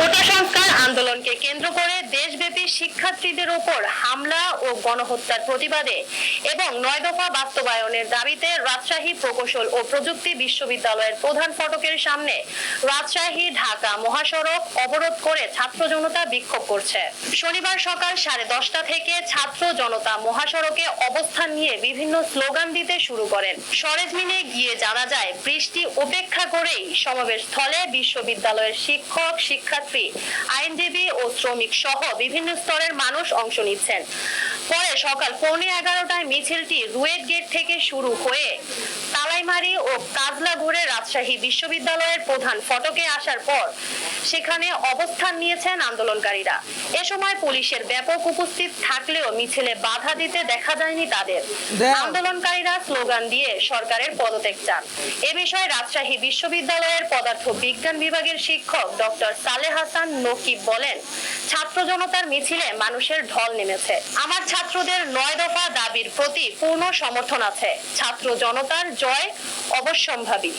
কোটা সংস্কার আন্দোলনকে কেন্দ্র করে দেশব্যাপী শিক্ষার্থীদের উপর হামলা ও গণহত্যার প্রতিবাদে এবং ৯ দফা বাস্তবায়নের দাবিতে রাজশাহী প্রকৌশল ও প্রযুক্তি বিশ্ববিদ্যালয়ের প্রধান ফটকের সামনে রাজশাহী ঢাকা মহাসড়ক অবরোধ করে ছাত্র জনতা বিক্ষোভ করছে। শনিবার সকাল 10:30টা থেকে ছাত্র জনতা মহাসড়কে অবস্থান নিয়ে বিভিন্ন স্লোগান দিতে শুরু করেন। সরেজমিনে গিয়ে জানা যায়, বৃষ্টি উপেক্ষা করেই সমাবেশ স্থলে বিশ্ববিদ্যালয়ের শিক্ষক, শিক্ষার্থী, আইনজীবী ও শ্রমিক সহ বিভিন্ন স্তরের মানুষ অংশ নিচ্ছেন। পরে সকাল 11:15টায় মিছিলটি রুয়েট গেট থেকে শুরু হয়ে তালাইমারি ও কাজলা ঘুরে রাজশাহী বিশ্ববিদ্যালয়ের প্রধান ফটকে আসার পর সেখানে অবস্থান নিয়েছেন আন্দোলনকারীরা। এ সময় পুলিশের ব্যাপক উপস্থিত থাকলেও মিছিলে বাধা দিতে দেখা যায়নি তাদের। আন্দোলনকারীরা স্লোগান দিয়ে সরকারের পদত্যাগ চান। এ বিষয়ে রাজশাহী বিশ্ববিদ্যালয়ের পদার্থ বিজ্ঞান বিভাগের শিক্ষক ডক্টর সালেহ হাসান নকিব বলেন, ছাত্র জনতার মিছিলে মানুষের ঢল নেমেছে। আমার ছাত্রদের ৯ দফা দাবির প্রতি পূর্ণ সমর্থন আছে। ছাত্র জনতার জয় অবশ্যম্ভাবী।